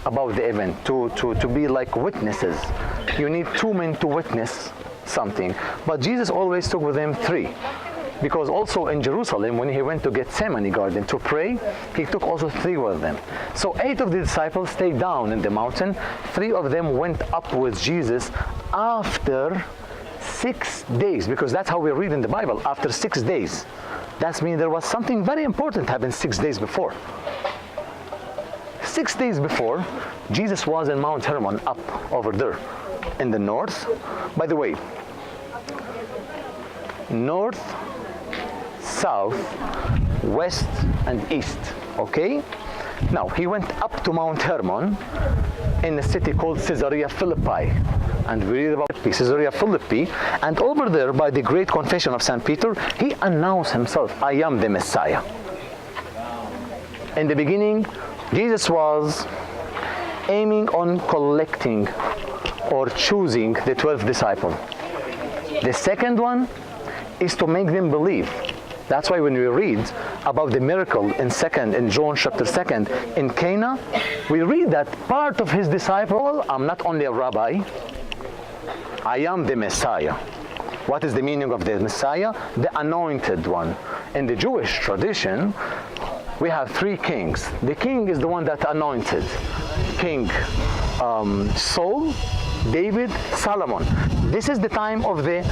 about the event, to be like witnesses. You need 2 men to witness something. But Jesus always took with him 3. Because also in Jerusalem, when he went to Gethsemane garden to pray, he took also 3 with them. So 8 of the disciples stayed down in the mountain. 3 of them went up with Jesus after 6 days, because that's how we read in the Bible, after 6 days. That means there was something very important happened 6 days before. 6 days before, Jesus was in Mount Hermon up over there in the north. By the way, north, south, west, and east. Okay? Now, he went up to Mount Hermon in a city called Caesarea Philippi. And we read about Caesarea Philippi. And over there, by the great confession of St. Peter, he announced himself, I am the Messiah. In the beginning, Jesus was aiming on collecting or choosing the 12 disciples. The second one is to make them believe. That's why when we read about the miracle in John chapter 2 in Cana, we read that part of his disciple, I'm not only a rabbi, I am the Messiah. What is the meaning of the Messiah? The anointed one. In the Jewish tradition, we have 3 kings. The king is the one that anointed. King Saul, David, Solomon. This is the time of the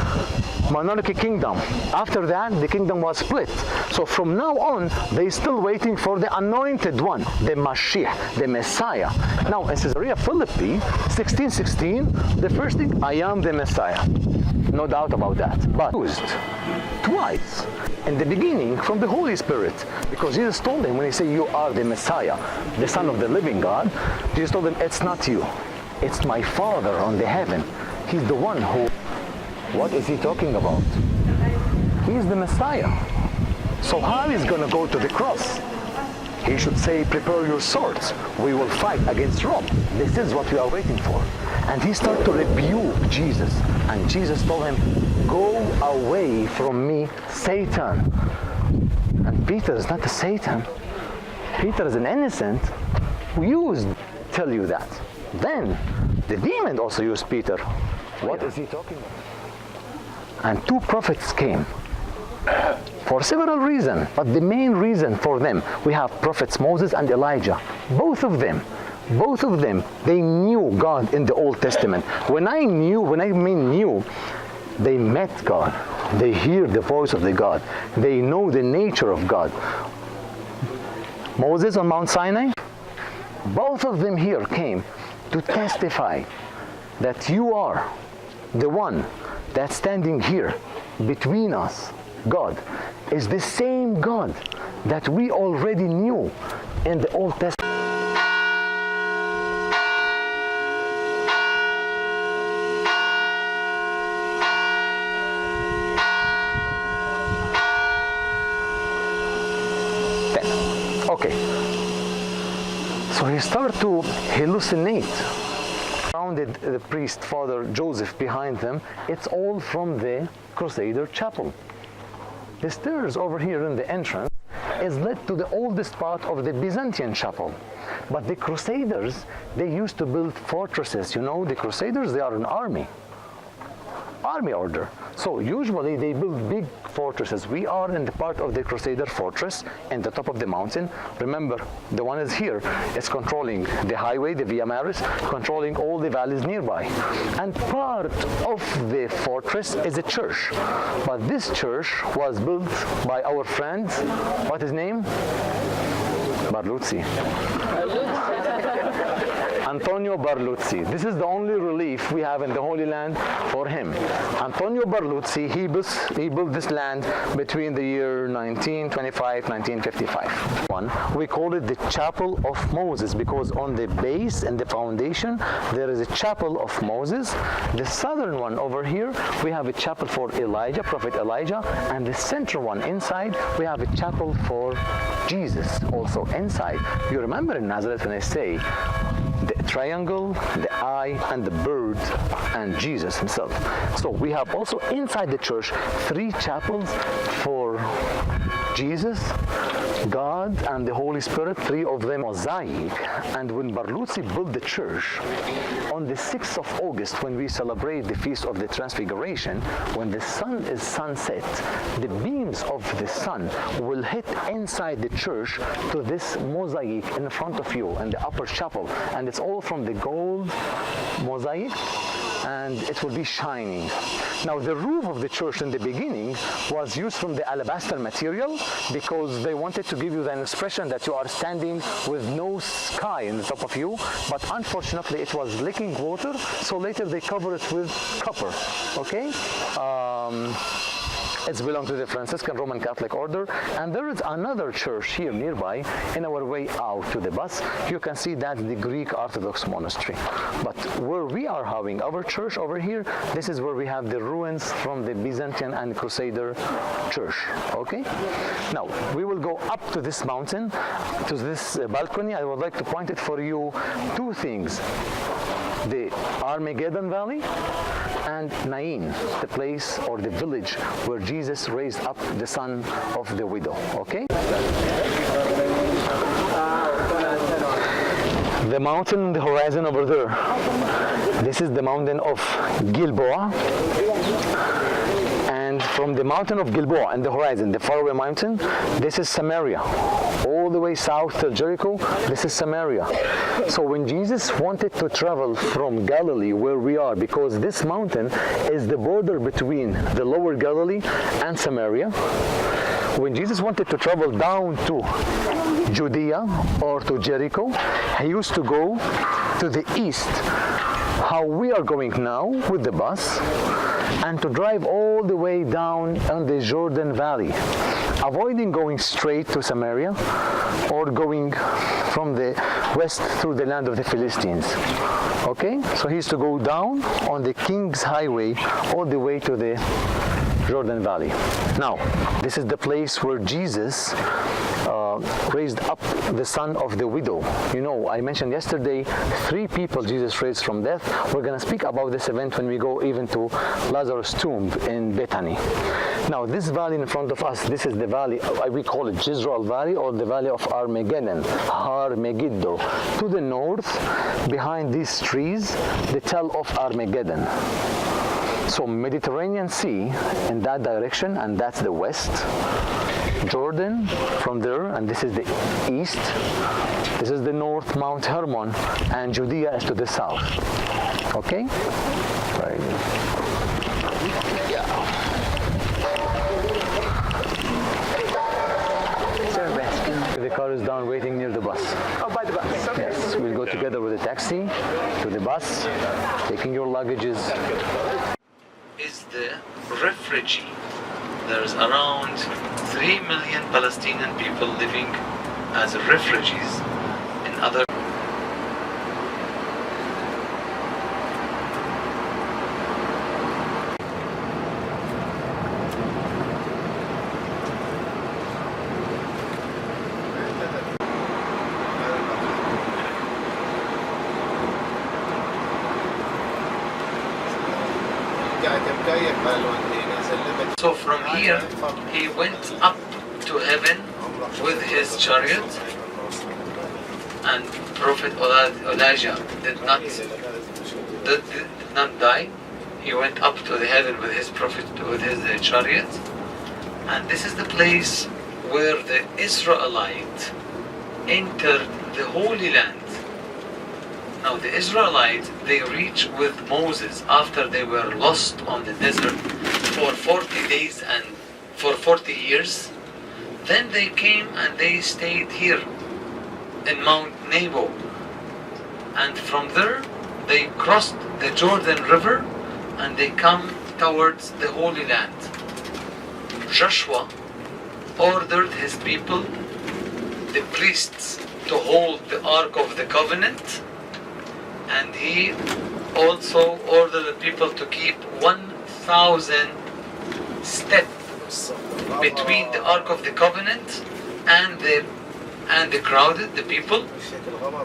monarchic kingdom. After that, the kingdom was split. So from now on, they're still waiting for the anointed one, the Mashiach, the Messiah. Now, in Caesarea Philippi, 16:16, the first thing, I am the Messiah. No doubt about that. But used twice in the beginning from the Holy Spirit. Because Jesus told them, when he said, you are the Messiah, the Son of the living God, Jesus told them, it's not you. It's my Father on the heaven. He's the one who... What is he talking about? He's the Messiah. So how is he going to go to the cross? He should say, prepare your swords. We will fight against Rome. This is what we are waiting for. And he started to rebuke Jesus. And Jesus told him, go away from me, Satan. And Peter is not a Satan. Peter is an innocent who used to tell you that. Then the demon also used Peter. What is he talking about? And 2 prophets came for several reasons, but the main reason for them, we have prophets Moses and Elijah. Both of them, they knew God in the Old Testament. When I mean knew, they met God. They hear the voice of the God. They know the nature of God. Moses on Mount Sinai, both of them here came to testify that you are the one that's standing here between us. God is the same God that we already knew in the Old Testament. Okay, so he started to hallucinate. Surrounded the priest, Father Joseph, behind them. It's all from the Crusader chapel. The stairs over here in the entrance is led to the oldest part of the Byzantine chapel. But the Crusaders, they used to build fortresses. You know, the Crusaders, they are an army order. So usually they build big fortresses. We are in the part of the Crusader fortress in the top of the mountain. Remember, the one is here. It's controlling the highway, the Via Maris, controlling all the valleys nearby. And part of the fortress is a church. But this church was built by our friend, what is his name? Barluzzi. Antonio Barluzzi. This is the only relief we have in the Holy Land for him. Antonio Barluzzi, he built this land between the year 1925, 1955. We call it the Chapel of Moses because on the base and the foundation there is a Chapel of Moses. The southern one over here, we have a chapel for Elijah, Prophet Elijah, and the central one inside, we have a chapel for Jesus also inside. You remember in Nazareth when I say the triangle, the eye, and the bird, and Jesus himself. So we have also inside the church 3 chapels for Jesus, God and the Holy Spirit, three of them mosaic. And when Barluzzi built the church, on the 6th of August, when we celebrate the Feast of the Transfiguration, when the sun is sunset, the beams of the sun will hit inside the church to this mosaic in front of you in the upper chapel. And it's all from the gold mosaic, and it will be shining. Now, the roof of the church in the beginning was used from the alabaster material because they wanted to give you the expression that you are standing with no sky in the top of you, but unfortunately it was leaking water, so later they covered it with copper. Okay? It's belonged to the Franciscan Roman Catholic order, and there is another church here nearby. In our way out to the bus, you can see that's the Greek Orthodox monastery. But where we are having our church over here, this is where we have the ruins from the Byzantine and Crusader church. Okay? Now, we will go up to this mountain, to this balcony. I would like to point it for you two things. The Armageddon Valley and Nain, the place or the village where Jesus raised up the son of the widow. Okay? The mountain on the horizon over there, this is the mountain of Gilboa. And from the mountain of Gilboa and the horizon, the faraway mountain, this is Samaria. All the way south to Jericho, this is Samaria. So when Jesus wanted to travel from Galilee, where we are, because this mountain is the border between the lower Galilee and Samaria, when Jesus wanted to travel down to Judea or to Jericho, he used to go to the east, how we are going now with the bus, and to drive all the way down on the Jordan Valley, avoiding going straight to Samaria or going from the west through the land of the Philistines. Okay? So he used to go down on the King's Highway all the way to the Jordan Valley. Now, this is the place where Jesus raised up the son of the widow. You know, I mentioned yesterday 3 people Jesus raised from death. We're going to speak about this event when we go even to Lazarus' tomb in Bethany. Now, this valley in front of us, this is the valley, we call it Jezreel Valley, or the valley of Armageddon, Har Megiddo. To the north, behind these trees, the tell of Armageddon. So Mediterranean Sea in that direction, and that's the west. Jordan from there, and this is the east. This is the north, Mount Hermon, and Judea is to the south. Okay? Very good. Yeah. The car is down waiting near the bus. Oh, by the bus. Okay. Yes, we'll go together with the taxi to the bus, taking your luggages. Is the refugee. There's around 3 million Palestinian people living as refugees in other. So from here, he went up to heaven with his chariot, and Prophet Elijah did not die. He went up to the heaven with his chariot, and this is the place where the Israelites entered the Holy Land. Now the Israelites, they reached with Moses after they were lost on the desert for 40 days and for 40 years. Then they came and they stayed here in Mount Nebo. And from there, they crossed the Jordan River and they come towards the Holy Land. Joshua ordered his people, the priests, to hold the Ark of the Covenant, and he also ordered the people to keep 1,000 steps between the Ark of the Covenant and the crowded, the people.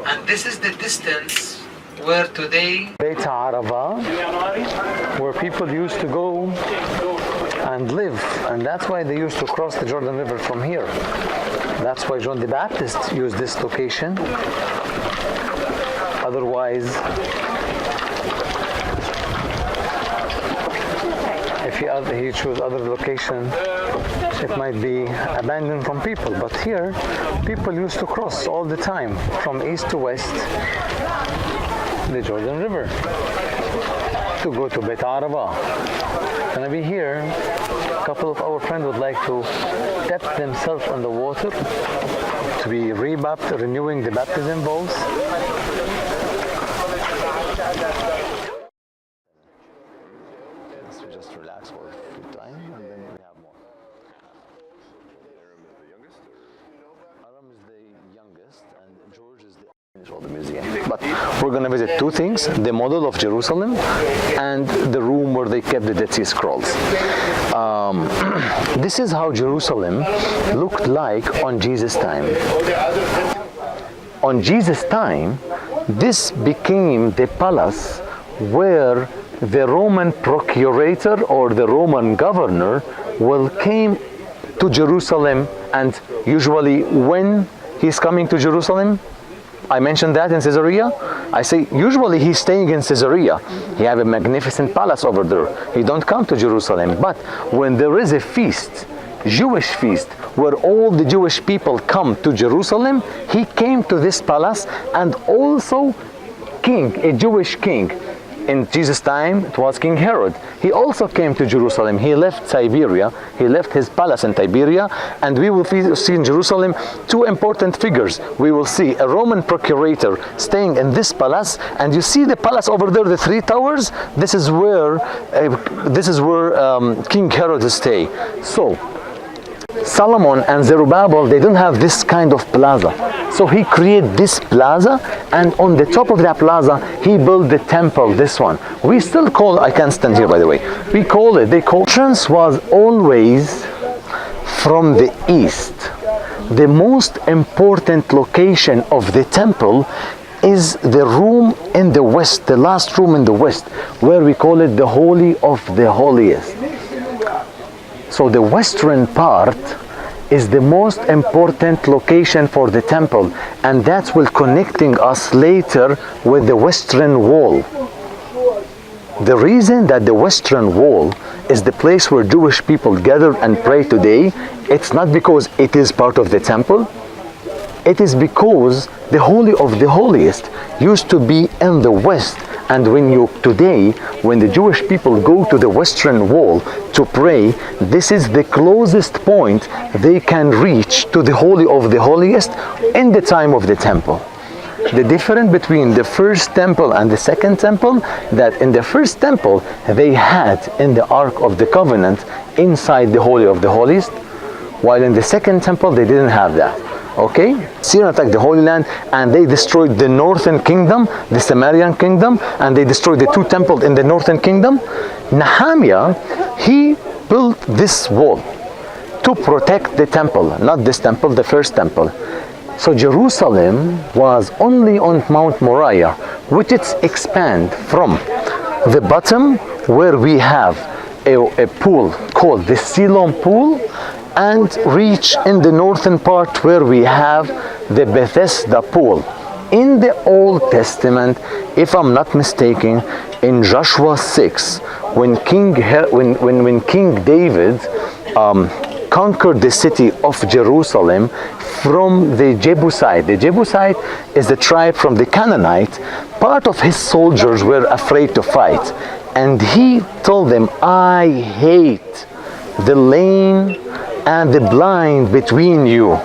And this is the distance where today Beit Arava, where people used to go and live. And that's why they used to cross the Jordan River from here. That's why John the Baptist used this location. Otherwise, if he chose other location, it might be abandoned from people. But here, people used to cross all the time from east to west the Jordan River to go to Beit Araba. Gonna be here. A couple of our friends would like to dip themselves in the water to be rebaptized, renewing the baptism vows. So just relax for a few time and then we have more. Aram is the youngest and George is the all the museum. But we're going to visit two things: the model of Jerusalem and the room where they kept the Dead Sea Scrolls. This is how Jerusalem looked like on Jesus' time. On Jesus' time, this became the palace where the Roman procurator or the Roman governor came to Jerusalem, and usually when he's coming to Jerusalem, I mentioned that in Caesarea. I say usually he's staying in Caesarea. He have a magnificent palace over there. He don't come to Jerusalem. But when there is a feast, Jewish feast, where all the Jewish people come to Jerusalem, he came to this palace. And also a Jewish king. In Jesus' time, it was King Herod. He also came to Jerusalem. He left Siberia. He left his palace in Tiberia. And we will see in Jerusalem two important figures. We will see a Roman procurator staying in this palace. And you see the palace over there, the three towers. This is where King Herod stay. So Solomon and Zerubbabel, they don't have this kind of plaza. So he created this plaza, and on the top of that plaza, he built the temple, this one. We still call, I can't stand here by the way, they call entrance was always from the east. The most important location of the temple is the room in the west, the last room in the west, where we call it the Holy of the Holiest. So the western part is the most important location for the temple, and that will connecting us later with the western wall. The reason that the western wall is the place where Jewish people gather and pray today, it's not because it is part of the temple. It is because the Holy of the Holiest used to be in the west. And when the Jewish people go to the western wall to pray, this is the closest point they can reach to the Holy of the Holiest in the time of the temple. The difference between the first temple and the second temple, that in the first temple they had in the Ark of the Covenant inside the Holy of the Holiest, while in the second temple they didn't have that. Okay, Syria attacked the Holy Land and they destroyed the northern kingdom, the Samaritan kingdom, and they destroyed the two temples in the northern kingdom. Nehemiah, he built this wall to protect the temple, not this temple, the first temple. So Jerusalem was only on Mount Moriah, which it's expand from the bottom where we have a pool called the Siloam pool, and reach in the northern part where we have the Bethesda pool. In the Old Testament, if I'm not mistaken, in Joshua 6, when King David conquered the city of Jerusalem from the Jebusite. The Jebusite is the tribe from the Canaanite. Part of his soldiers were afraid to fight. And he told them, I hate the lame and the blind between you.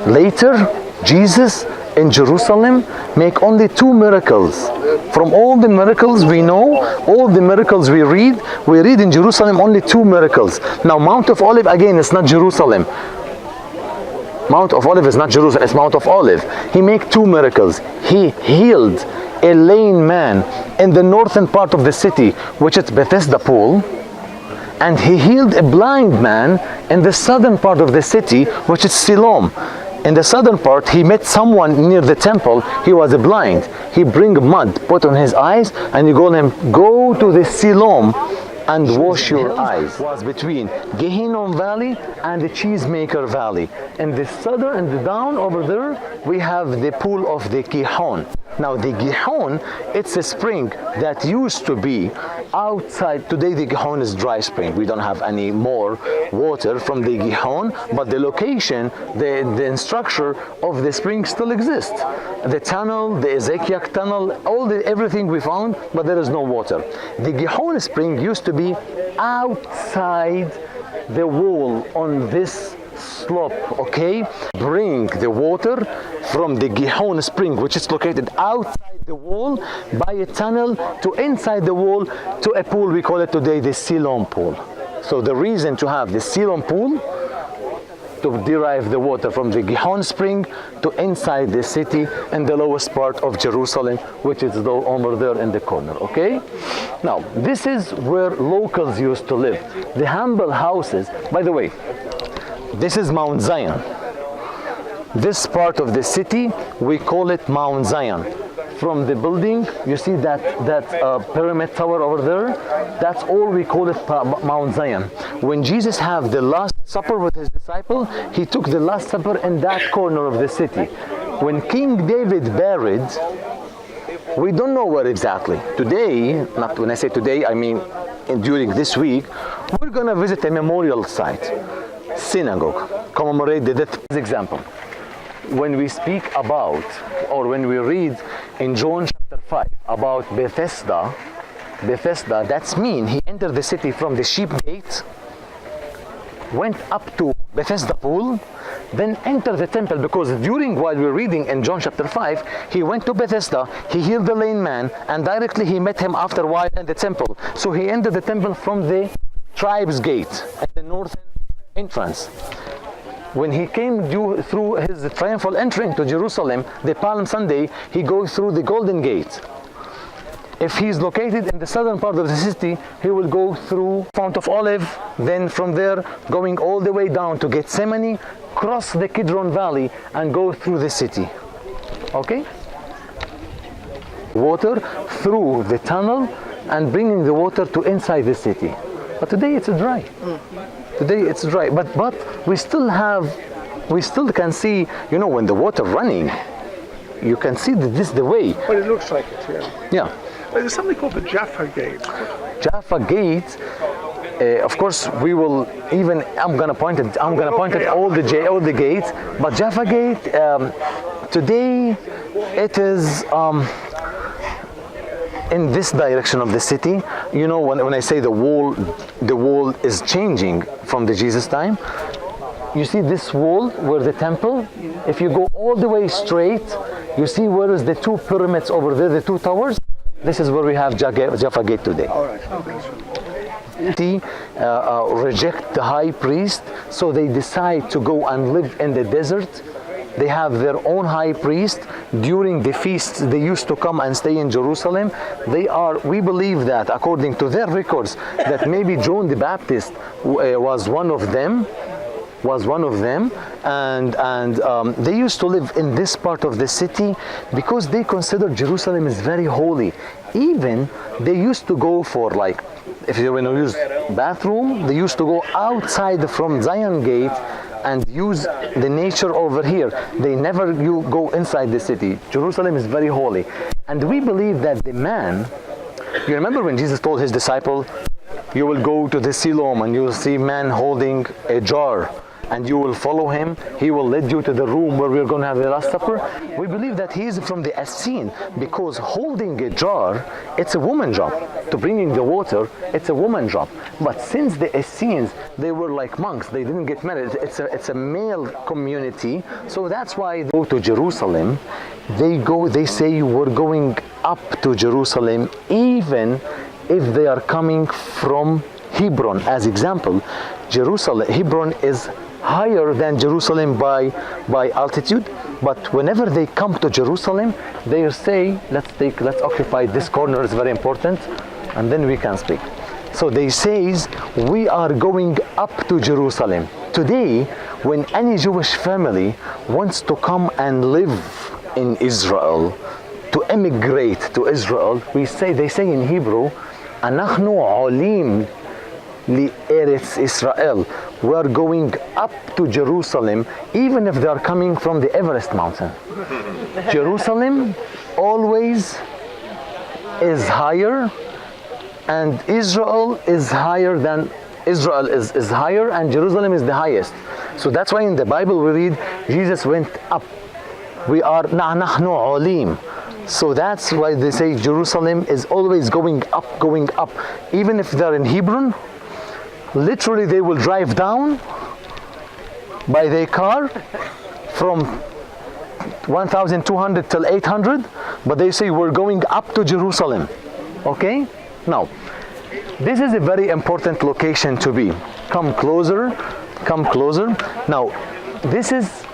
Later, Jesus in Jerusalem make only 2 miracles. From all the miracles we know, all the miracles we read in Jerusalem only 2 miracles. Now Mount of Olive, again, it's not Jerusalem. Mount of Olive is not Jerusalem, it's Mount of Olive. He made 2 miracles. He healed a lame man in the northern part of the city, which is Bethesda pool. And he healed a blind man in the southern part of the city, which is Siloam. In the southern part, he met someone near the temple. He was blind. He bring mud, put on his eyes, and he told him, go to the Siloam and wash your eyes. Was between Gehinnom Valley and the Cheesemaker Valley. In the southern and the down over there, we have the pool of the Gihon. Now the Gihon, it's a spring that used to be outside. Today the Gihon is dry spring. We don't have any more water from the Gihon, but the location, the structure of the spring still exists. The tunnel, the Ezekiel tunnel, everything we found, but there is no water. The Gihon spring used to be outside the wall on this slope, okay? Bring the water from the Gihon spring, which is located outside the wall, by a tunnel to inside the wall to a pool. We call it today the Siloam pool. So the reason to have the Siloam pool, to derive the water from the Gihon spring to inside the city in the lowest part of Jerusalem, which is over there in the corner, okay? Now, this is where locals used to live. The humble houses, by the way, this is Mount Zion. This part of the city, we call it Mount Zion. From the building, you see that pyramid tower over there? That's all we call it Mount Zion. When Jesus had the Last Supper with his disciple, he took the Last Supper in that corner of the city. When King David buried, we don't know where exactly. Today, not when I say today, I mean during this week, we're going to visit a memorial site, synagogue, commemorate the death. For example, when we speak about, or when we read in John chapter 5 about Bethesda, that's mean he entered the city from the sheep gate, went up to Bethesda pool, then entered the temple, because while we're reading in John chapter 5, he went to Bethesda, he healed the lame man, and directly he met him after a while in the temple. So he entered the temple from the tribes gate at the northern entrance. When he came through his triumphal entry into Jerusalem, the Palm Sunday, he goes through the Golden Gate. If he's located in the southern part of the city, he will go through Fount of Olive, then from there going all the way down to Gethsemane, cross the Kidron Valley and go through the city. Okay? Water through the tunnel and bringing the water to inside the city. But today it's dry. Today it's dry, but we still can see, when the water running, you can see the way. But it looks like it, yeah. Yeah. There's something called the Jaffa Gate. Jaffa Gate. Of course, we will even. I'm gonna point at all the gates. But Jaffa Gate today, it is in this direction of the city. When I say the wall is changing from the Jesus time. You see this wall where the temple. If you go all the way straight, you see where is the two pyramids over there, the two towers. This is where we have Jaffa Gate today. All right. Okay. Reject the high priest, so they decide to go and live in the desert. They have their own high priest. During the feasts, they used to come and stay in Jerusalem. We believe that, according to their records, that maybe John the Baptist was one of them. And they used to live in this part of the city because they considered Jerusalem is very holy. Even they used to go for, like, if they want to use bathroom, they used to go outside from Zion Gate and use the nature over here. They never go inside the city. Jerusalem is very holy. And we believe that the man, you remember when Jesus told his disciple, you will go to the Siloam and you will see man holding a jar, and you will follow him. He will lead you to the room where we're going to have the Last Supper. We believe that he is from the Essene, because holding a jar, it's a woman job. To bringing the water, it's a woman job. But since the Essenes, they were like monks, they didn't get married. It's a male community, so that's why they go to Jerusalem. They say we're going up to Jerusalem, even if they are coming from Hebron. As example, Hebron is higher than Jerusalem by altitude, but whenever they come to Jerusalem, they say, let's occupy this corner, is very important, and then we can speak. So they says, we are going up to Jerusalem. Today, when any Jewish family wants to come and live in Israel, to emigrate to Israel, they say in Hebrew, אנחנו עולים לארץ Israel. We are going up to Jerusalem, even if they are coming from the Everest mountain. Jerusalem always is higher, and Israel is higher than Israel is higher, and Jerusalem is the highest. So that's why in the Bible we read Jesus went up. We are نحن عُلِيم. So that's why they say Jerusalem is always going up. Even if they're in Hebron, literally they will drive down by their car from 1200 till 800, but they say we're going up to Jerusalem. Okay? Now, this is a very important location to be. Come closer. Now, this is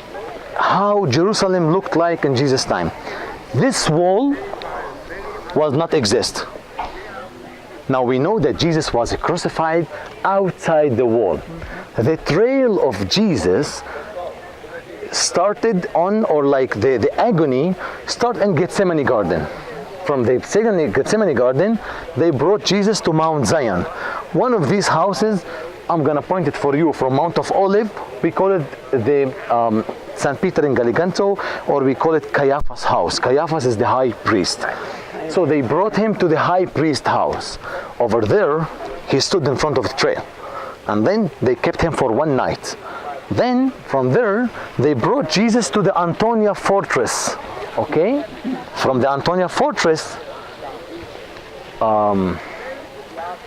how Jerusalem looked like in Jesus' time. This wall was not exist. Now we know that Jesus was crucified outside the wall. The trail of Jesus started on, or like the agony started in Gethsemane garden. From the Gethsemane garden, they brought Jesus to Mount Zion. One of these houses, I'm gonna point it for you, from Mount of Olive. We call it the St. Peter in Gallicanto, or we call it Caiaphas' house. Caiaphas is the high priest. So they brought him to the high priest house. Over there, he stood in front of the trail. And then they kept him for one night. Then, from there, they brought Jesus to the Antonia fortress. Okay? From the Antonia fortress,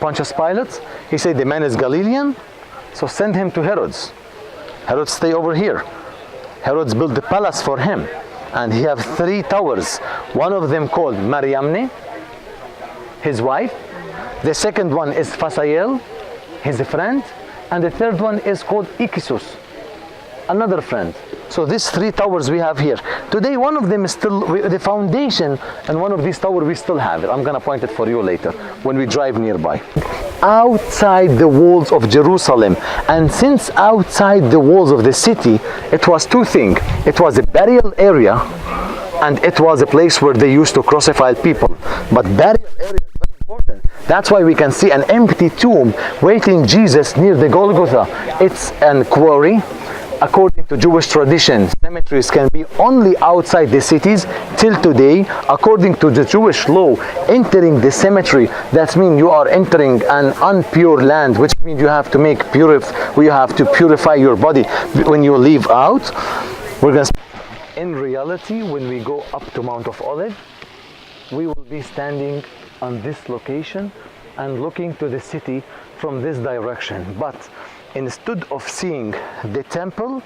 Pontius Pilate, he said the man is Galilean, so send him to Herod's. Herod stay over here. Herod's built the palace for him, and he have 3 towers. One of them called Mariamne, his wife. The second one is Phasael, his friend, and the third one is called Ikisus, another friend. So these 3 towers we have here. Today one of them is still the foundation, and one of these towers we still have it. I'm gonna point it for you later when we drive nearby. Outside the walls of Jerusalem, and since outside the walls of the city, it was 2 things. It was a burial area, and it was a place where they used to crucify people. But burial area is very important. That's why we can see an empty tomb waiting Jesus near the Golgotha. It's a quarry. According to Jewish tradition, cemeteries can be only outside the cities till today. According to the Jewish law, entering the cemetery, that means you are entering an impure land, which means you have to purify your body when you leave out. We're going to. In reality, when we go up to Mount of Olive, we will be standing on this location and looking to the city from this direction. But instead of seeing the temple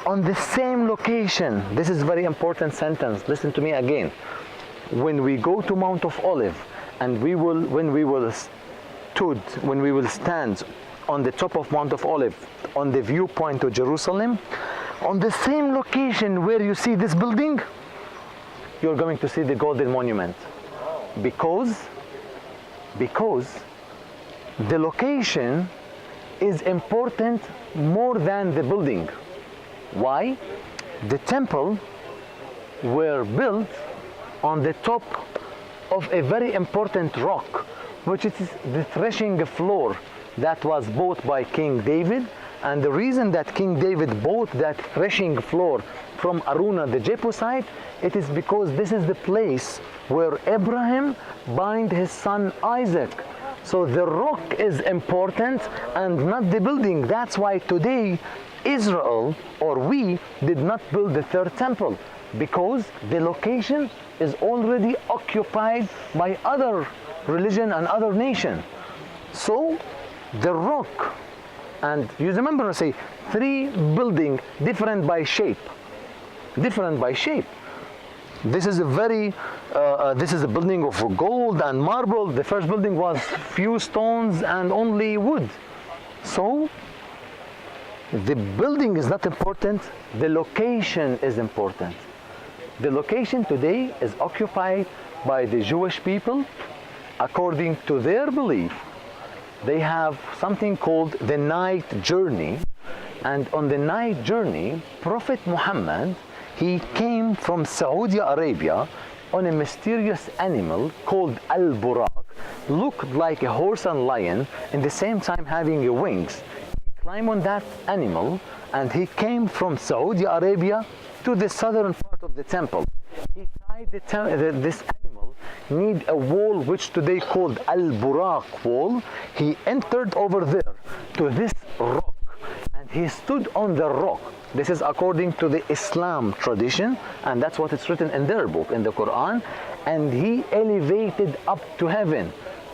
on the same location, this is very important sentence, listen to me again. When we go to Mount of Olive, and when we will stand on the top of Mount of Olive, on the viewpoint to Jerusalem, on the same location where you see this building, you're going to see the Golden Monument. Because the location is important more than the building. Why? The temple were built on the top of a very important rock, which is the threshing floor that was bought by King David. And the reason that King David bought that threshing floor from Aruna the Jebusite, it is because this is the place where Abraham bind his son Isaac. So the rock is important and not the building. That's why today Israel, or we, did not build the third temple, because the location is already occupied by other religion and other nation. So the rock, and you remember I say 3 buildings different by shape. This is a building of gold and marble. The first building was few stones and only wood. So the building is not important, the location is important. The location today is occupied by the Jewish people. According to their belief, they have something called the night journey, and on the night journey, Prophet Muhammad, he came from Saudi Arabia on a mysterious animal called Al-Buraq. looked like a horse and lion, in the same time having wings. He climbed on that animal, and he came from Saudi Arabia to the southern part of the temple. He tied this animal need a wall which today called Al-Buraq wall. He entered over there to this rock, and he stood on the rock. This is according to the Islam tradition, and that's what it's written in their book, in the Quran. And he elevated up to heaven,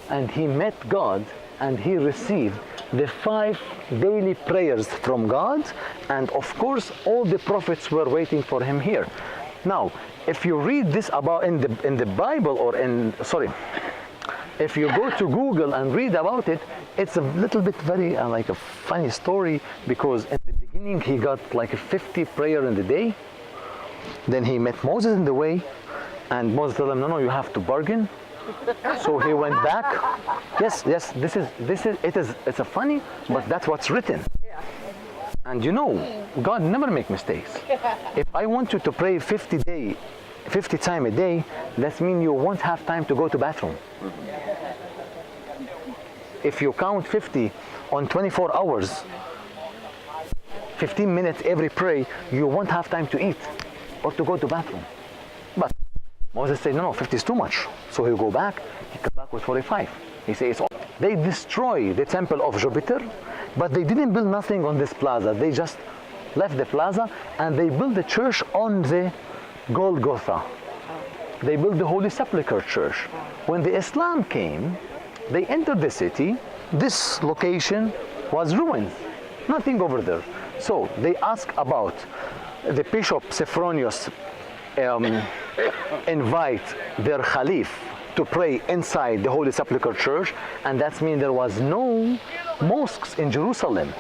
and he met God, and he received the 5 daily prayers from God, and of course all the prophets were waiting for him here. Now, if you read this about in the Bible, or if you go to Google and read about it, it's a little bit very like a funny story, because in the beginning he got like a 50 prayer in the day. Then he met Moses in the way, and Moses told him, no, you have to bargain. So he went back. Yes, it's a funny, but that's what's written. And you know, God never make mistakes. If I want you to pray 50 times a day, that means you won't have time to go to bathroom. If you count 50 on 24 hours, 15 minutes every prayer, you won't have time to eat or to go to bathroom. But Moses said, no, 50 is too much. So he'll go back, he come back with 45. He says, they destroy the temple of Jupiter, but they didn't build nothing on this plaza. They just left the plaza, and they built the church on the Golgotha. They built the Holy Sepulchre Church. When the Islam came, they entered the city. This location was ruined, nothing over there. So they asked about the Bishop Sophronius invite their Khalif to pray inside the Holy Sepulchre Church, and that means there was no mosques in Jerusalem.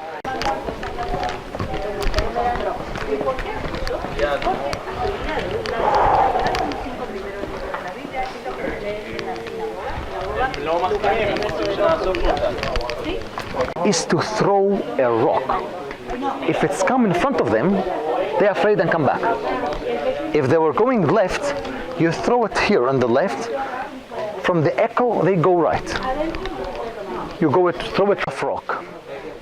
Is to throw a rock. If it's come in front of them, they're afraid and come back. If they were going left, you throw it here on the left. From the echo, they go right. You throw it off rock,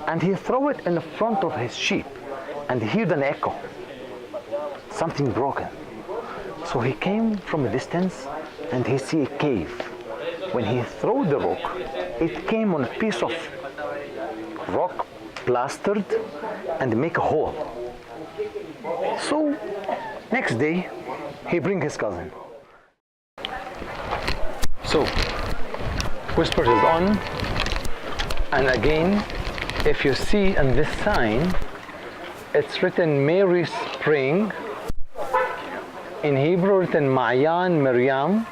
and he throw it in the front of his sheep, and he heard an echo. Something broken. So he came from a distance, and he see a cave. When he threw the rock, it came on a piece of rock plastered and make a hole. So next day he bring his cousin. So whispers is on, and again, if you see in this sign, it's written Mary Spring. In Hebrew written Ma'yan Maryam,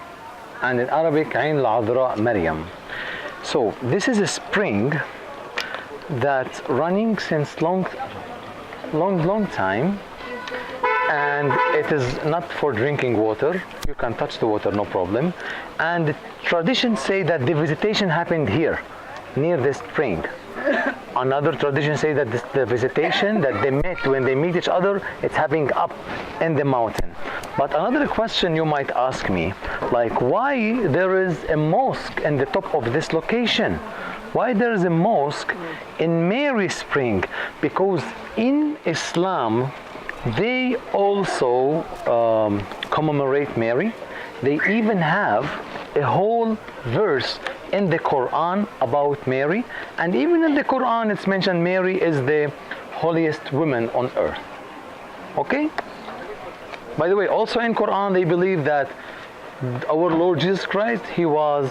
and in Arabic Ain al-Adra Maryam. So this is a spring that's running since long time, and it is not for drinking water. You can touch the water, no problem. And the traditions say that the visitation happened here, near this spring. Another tradition say that the visitation that they met, when they meet each other, it's happening up in the mountain. But another question you might ask me, like why there is a mosque in the top of this location? Why there is a mosque in Mary Spring? Because in Islam, they also commemorate Mary. They even have a whole verse in the Quran about Mary, and even in the Quran it's mentioned Mary is the holiest woman on earth. Okay? By the way, also in Quran they believe that our Lord Jesus Christ, he was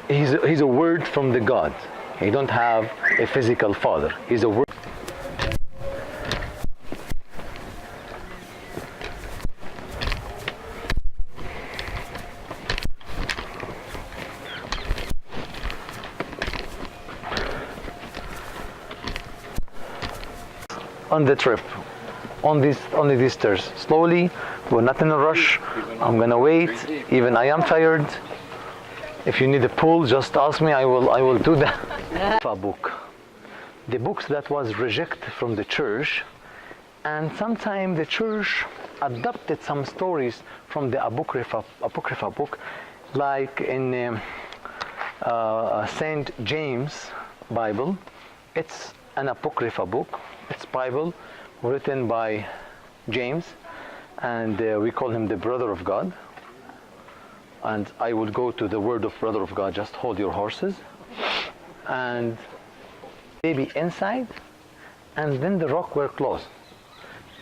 he's a word from the God. He don't have a physical father. He's a word. On the trip, on these stairs, slowly. We're not in a rush. I'm gonna wait. Even I am tired. If you need a pull, just ask me. I will do that. A book, the books that was rejected from the church, and sometimes the church adopted some stories from the apocrypha book. like in Saint James Bible. It's an apocrypha book. It's Bible written by James, and we call him the brother of God. And I will go to the word of brother of God. Just hold your horses. And baby inside, and then the rock were closed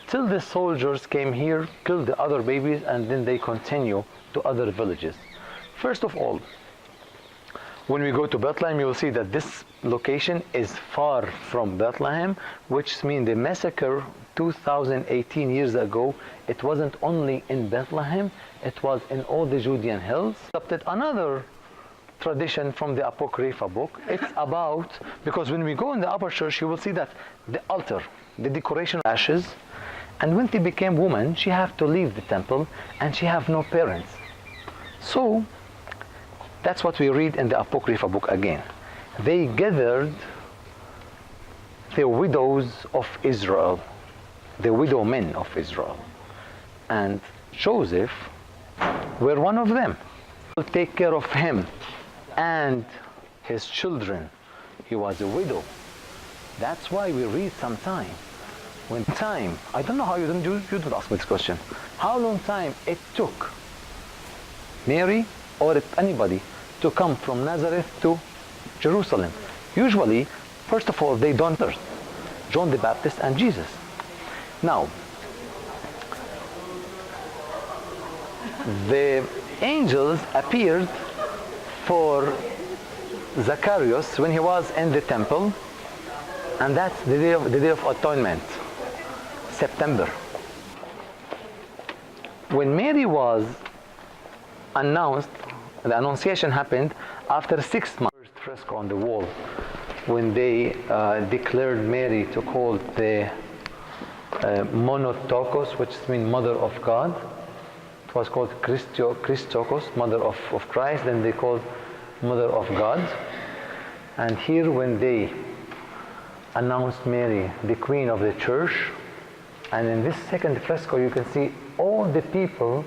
till the soldiers came here, killed the other babies, and then they continue to other villages. First of all, when we go to Bethlehem, you will see that this location is far from Bethlehem, which means the massacre 2018 years ago, it wasn't only in Bethlehem, it was in all the Judean hills. Adopted another tradition from the Apocrypha book. It's about, because when we go in the upper church, you will see that the altar, the decoration ashes, and when she became woman, she have to leave the temple, and she have no parents. So, that's what we read in the Apocrypha book again. They gathered the widows of Israel, the widow men of Israel, and Joseph were one of them. To take care of him and his children. He was a widow. That's why we read sometime. I don't know how you don't ask me this question. How long time it took Mary or anybody to come from Nazareth to Jerusalem? Usually, first of all, they don't birth John the Baptist and Jesus. Now, the angels appeared for Zacharias when he was in the temple, and that's the day of atonement, September. When Mary was announced, the annunciation happened after 6 months. First fresco on the wall, when they declared Mary to call the Monotokos, which means Mother of God. It was called Christokos, Mother of Christ. Then they called Mother of God. And here, when they announced Mary, the Queen of the Church, and in this second fresco, you can see all the people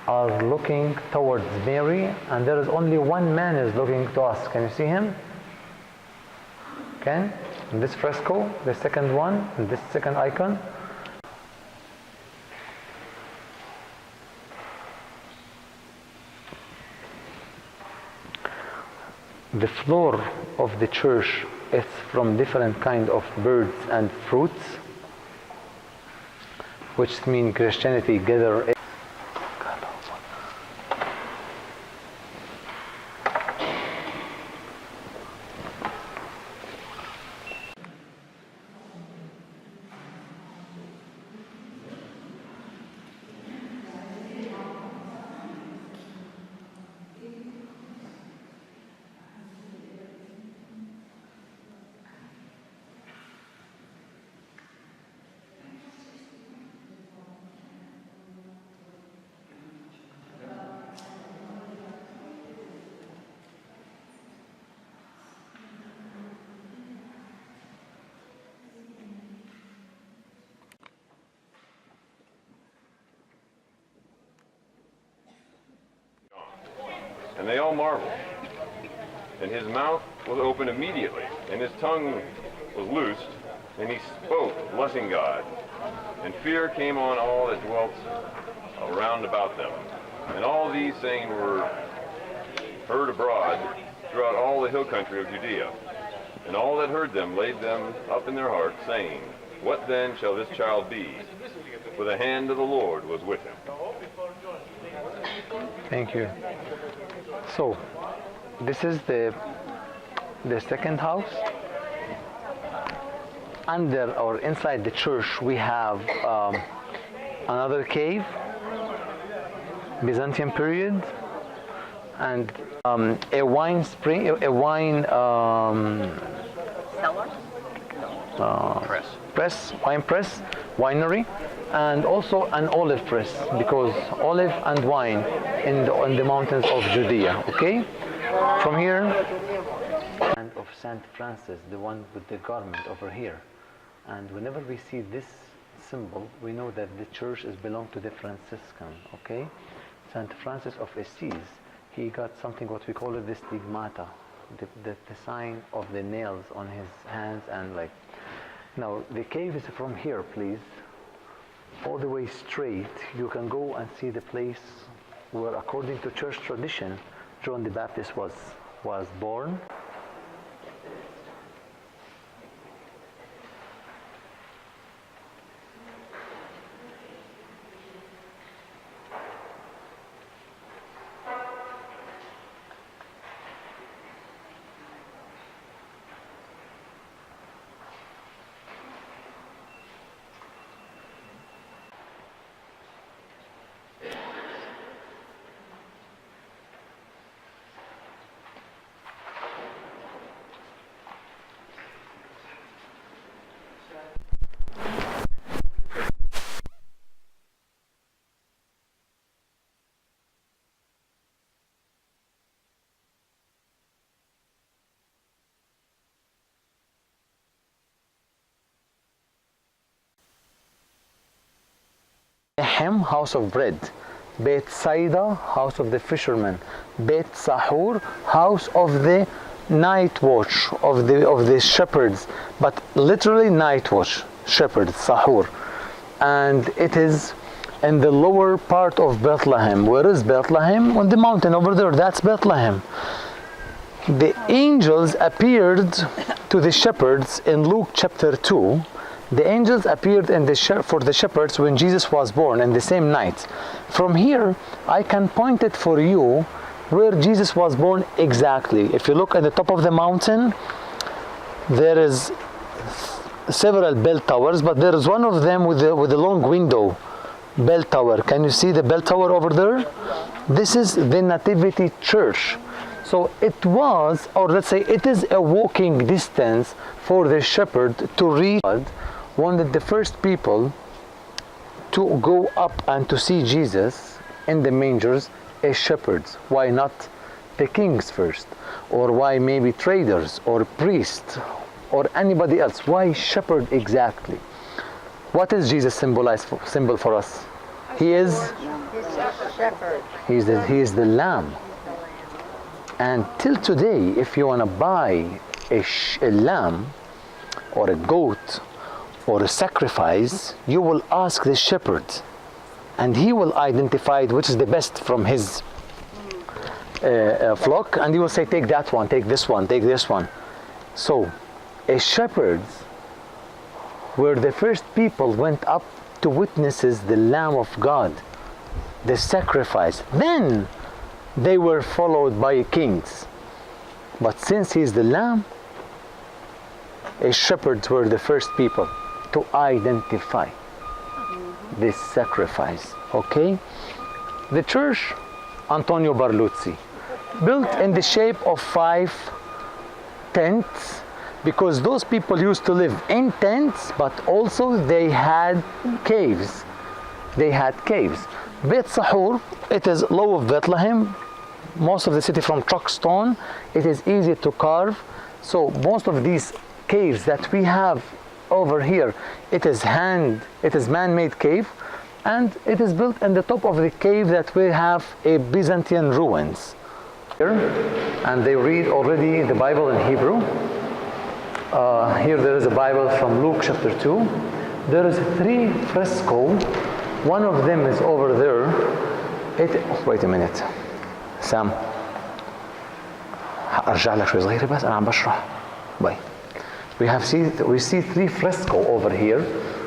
are looking towards Mary, and there is only one man is looking to us. Can you see him? Okay? In this fresco, the second one, in this second icon. The floor of the church is from different kind of birds and fruits, which mean Christianity gather. And they all marveled. And his mouth was opened immediately, and his tongue was loosed, and he spoke, blessing God. And fear came on all that dwelt around about them. And all these sayings were heard abroad throughout all the hill country of Judea. And all that heard them laid them up in their hearts, saying, What then shall this child be? For the hand of the Lord was with him. Thank you. So, this is the second house. Under or inside the church, we have another cave, Byzantine period, and a wine spring, a wine wine press, winery, and also an olive press, because olive and wine in the mountains of Judea. Okay, from here, and of Saint Francis, the one with the garment over here. And whenever we see this symbol, we know that the church is belonged to the Franciscan. Okay, Saint Francis of Assisi he got something what we call it the stigmata, the sign of the nails on his hands and leg. Now the cave is from here, please, all the way straight. You can go and see the place where, according to church tradition, John the Baptist was born. Bethlehem, house of bread. Beit Saida, house of the fishermen. Beit Sahur, house of the night watch, of the shepherds, but literally night watch, shepherds, Sahur. And it is in the lower part of Bethlehem. Where is Bethlehem? On the mountain over there, that's Bethlehem. The angels appeared to the shepherds in Luke chapter 2. The angels appeared for the shepherds when Jesus was born in the same night. From here, I can point it for you where Jesus was born exactly. If you look at the top of the mountain, there is several bell towers, but there is one of them with a long window, bell tower. Can you see the bell tower over there? This is the Nativity Church. So it was, or let's say it is a walking distance for the shepherd to reach. God wanted the first people to go up and to see Jesus in the mangers as shepherds. Why not the kings first? Or why maybe traders or priests or anybody else? Why shepherd exactly? What is Jesus symbol for us? He is shepherd. He is the lamb. And till today, if you want to buy a lamb or a goat or a sacrifice, you will ask the shepherd, and he will identify which is the best from his flock, and he will say, take that one, take this one, take this one. So, as shepherds were the first people went up to witnesses the Lamb of God, the sacrifice. Then they were followed by kings. But since he is the Lamb, as shepherds were the first people to identify this sacrifice. Okay? The church, Antonio Barluzzi, built in the shape of 5 tents, because those people used to live in tents, but also they had caves. Beit Sahur, it is low of Bethlehem, most of the city from chalk stone. It is easy to carve. So most of these caves that we have over here, it is man-made cave, and it is built in the top of the cave that we have a Byzantine ruins. And they read already the Bible in Hebrew. Here there is a Bible from Luke chapter 2. There is 3 fresco. One of them is over there. Wait a minute. Sam. أرجع لك شوي صغيرة بس أنا عم بشرح. Bye. We see 3 fresco over here.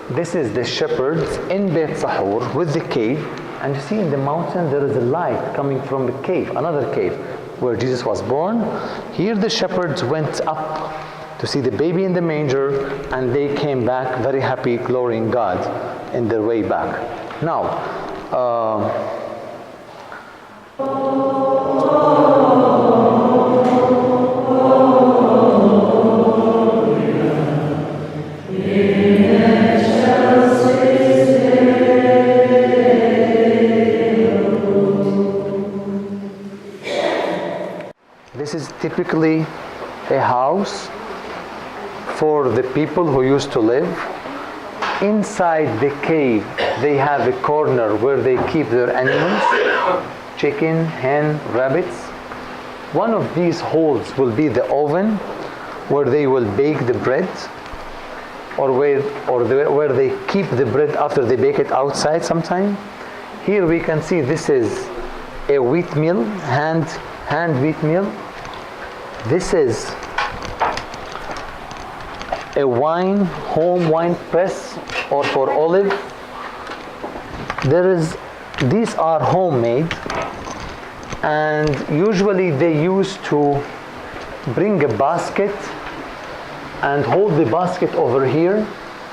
This is the shepherds in Beit Sahur with the cave, and you see in the mountain there is a light coming from the cave, another cave where Jesus was born. Here the shepherds went up to see the baby in the manger, and they came back very happy, glorying God in their way back. Now, this is typically a house for the people who used to live. Inside the cave, they have a corner where they keep their animals. chicken, hen, rabbits. One of these holes will be the oven where they will bake the bread, or where they keep the bread after they bake it outside sometime. Here we can see this is a wheat mill, hand wheat mill. This is a home wine press, or for olive. These are homemade, and usually they used to bring a basket and hold the basket over here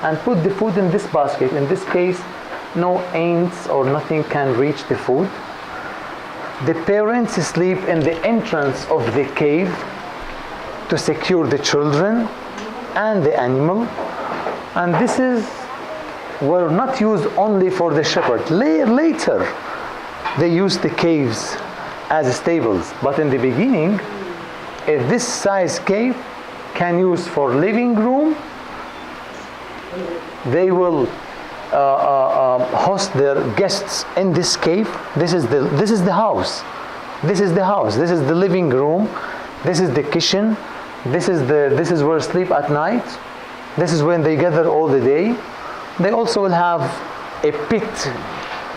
and put the food in this basket. In this case, no ants or nothing can reach the food. The parents sleep in the entrance of the cave to secure the children and the animal. And this were not used only for the shepherd. Later, they used the caves as stables. But in the beginning, this size cave can use for living room. They will host their guests in this cave. This is the house. This is the house. This is the living room. This is the kitchen. This is where sleep at night. This is when they gather all the day. They also will have a pit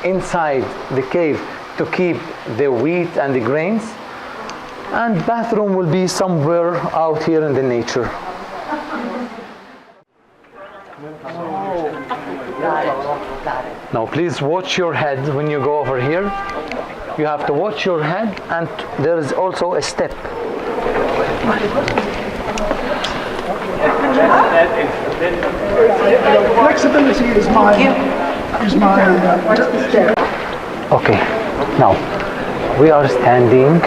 inside the cave to keep the wheat and the grains. And bathroom will be somewhere out here in the nature. Now please watch your head when you go over here. You have to watch your head, and there is also a step. Flexibility is my Okay, now we are standing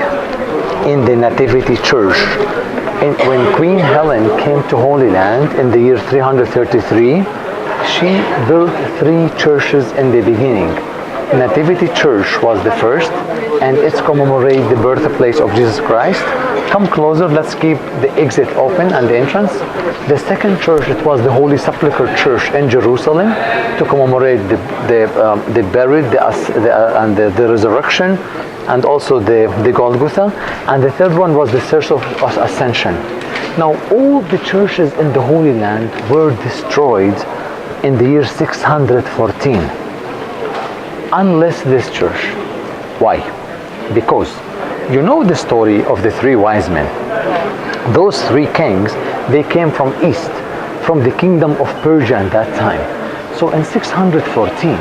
in the Nativity Church. When Queen Helen came to Holy Land in the year 333, she built 3 churches in the beginning. Nativity Church was the first, and it's commemorate the birthplace of Jesus Christ. Come closer, let's keep the exit open and the entrance. The second church, it was the Holy Sepulchre Church in Jerusalem to commemorate the buried and the resurrection, and also the Golgotha. And the third one was the Church of Ascension. Now all the churches in the Holy Land were destroyed in the year 614, unless this church. Why? Because you know the story of the 3 wise men. Those 3 kings, they came from east, from the kingdom of Persia at that time. So in 614,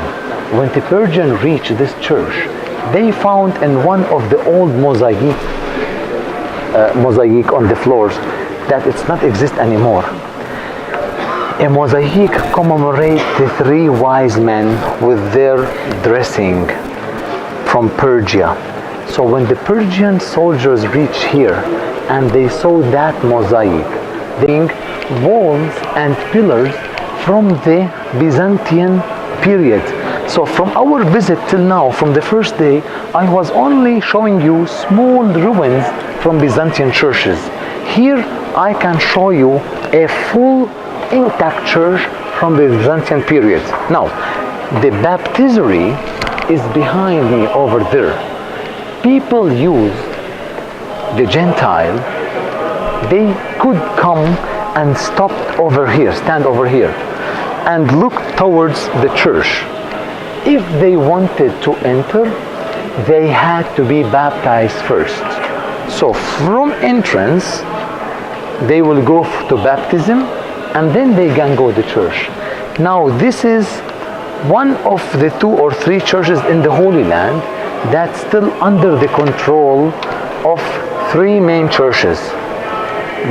when the Persians reached this church, they found in one of the old mosaic on the floors that it's not exist anymore. A mosaic commemorates the 3 wise men with their dressing from Persia. So when the Persian soldiers reached here and they saw that mosaic, being walls and pillars from the Byzantine period. So from our visit till now, from the first day, I was only showing you small ruins from Byzantine churches. Here I can show you a full intact church from the Byzantine period. Now, the baptistry is behind me over there. People use the Gentile, they could come and stop over here, stand over here, and look towards the church. If they wanted to enter, they had to be baptized first. So from entrance, they will go to baptism, and then they can go to church. Now this is one of the 2 or 3 churches in the Holy Land that's still under the control of 3 main churches.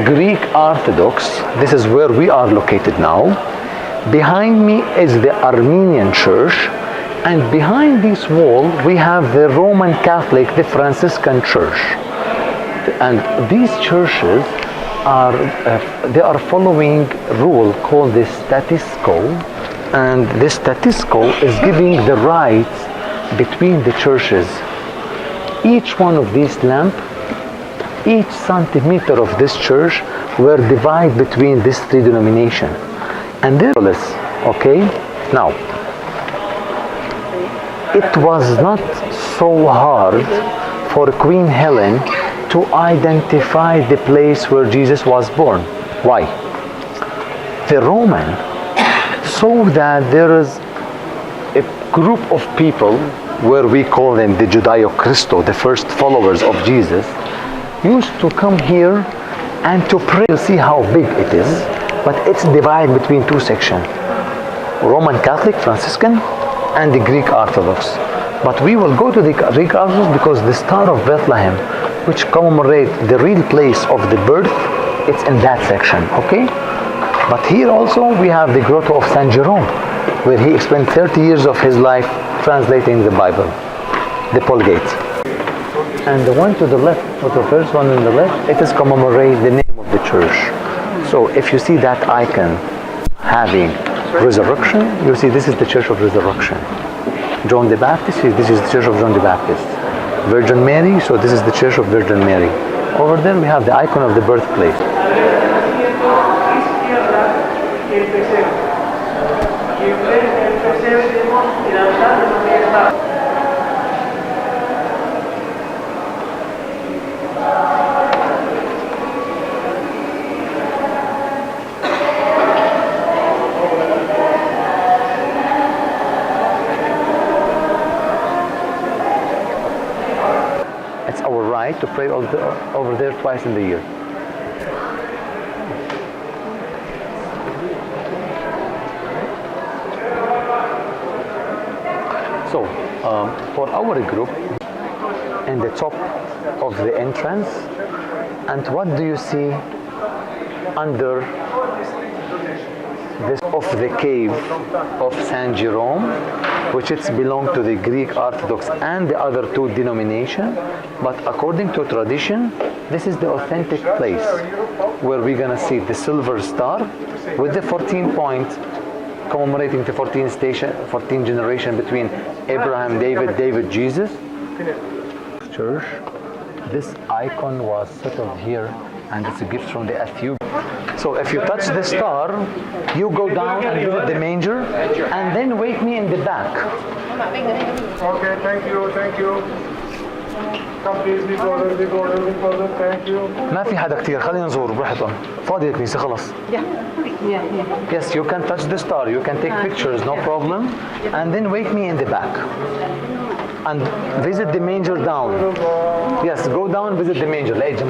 Greek Orthodox, this is where we are located now. Behind me is the Armenian church, and behind this wall we have the Roman Catholic, the Franciscan church. And these churches are following rule called the status quo, and this status quo is giving the rights between the churches. Each one of these lamps, each centimeter of this church were divided between these 3 denominations. And this, okay? Now, it was not so hard for Queen Helen to identify the place where Jesus was born. Why? The Roman saw that there is a group of people, where we call them the Judeo-Christo, the first followers of Jesus, used to come here and to pray. You see how big it is, but it's divided between two sections: Roman Catholic, Franciscan, and the Greek Orthodox. But we will go to the Greek Orthodox because the Star of Bethlehem, which commemorates the real place of the birth, it's in that section, okay? But here also we have the Grotto of Saint Jerome, where he spent 30 years of his life translating the Bible, the Vulgate. And the one to the left, or the first one on the left, it is commemorate the name of the church. So if you see that icon having resurrection, you see this is the Church of Resurrection. John the Baptist, this is the Church of John the Baptist. Virgin Mary, so this is the Church of Virgin Mary. Over there we have the icon of the birthplace. It's our right to pray over there twice in the year. So, for our group, in the top of the entrance, and what do you see under this of the cave of Saint Jerome, which it's belong to the Greek Orthodox and the other two denominations, but according to tradition, this is the authentic place where we're gonna see the silver star with the 14 point commemorating the 14 generation between Abraham, David, Jesus. Church, this icon was settled here, and it's a gift from the Ethiopian. So if you touch the star, you go down and visit the manger, and then wake me in the back. Okay, thank you. Come please, be closer, thank you. ما في حدا كتير، خلينا نزور براحتهم. فاضي الكنيسة خلص. Yes, you can touch the star, you can take pictures, no problem, and then wake me in the back. And visit the manger down. Yes, go down, visit the manger. لقيت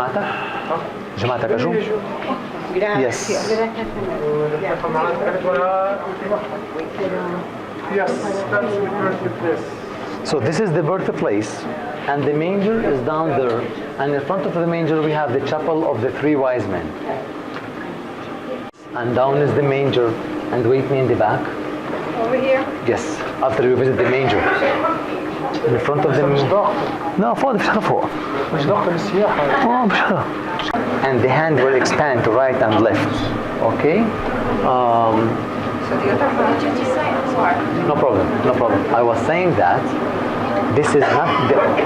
جماعتك أجو? Yes. Yes, that's the birthplace. So this is the birthplace, and the manger is down there, and in front of the manger we have the chapel of the three wise men. And down is the manger, and wait me in the back. Over here? Yes, after you visit the manger. In front of the No, فاضي مش فوق. مش داخل السياحة. مش And the hand will expand to right and left. Okay? No problem. I was saying that this is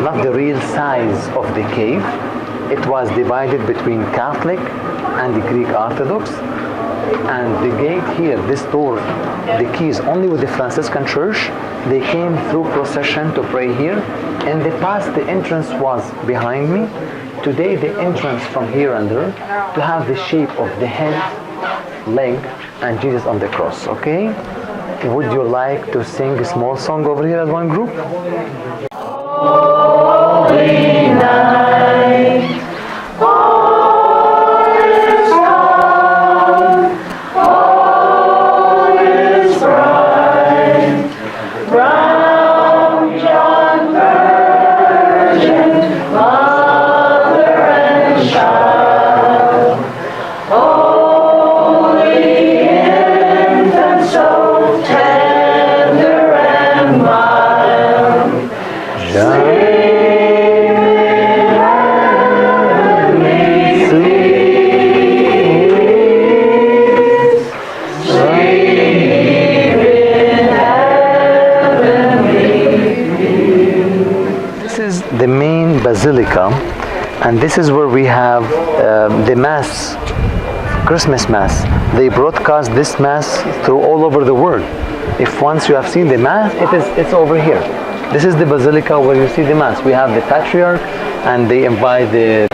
not the real size of the cave. It was divided between Catholic and the Greek Orthodox. And the gate here, this door, the keys only with the Franciscan Church. They came through procession to pray here. In the past, the entrance was behind me. Today, the entrance from here and there to have the shape of the head, leg, and Jesus on the cross. Okay? Would you like to sing a small song over here as one group? Holy night, all is calm, all is bright, round John Virgin, Mother and Child, holy infant, so tender and mild, This is the main basilica, and this is where we have the Mass, Christmas Mass. They broadcast this Mass through all over the world. If once you have seen the Mass, it's over here. This is the basilica where you see the mass. We have the patriarch and they invite the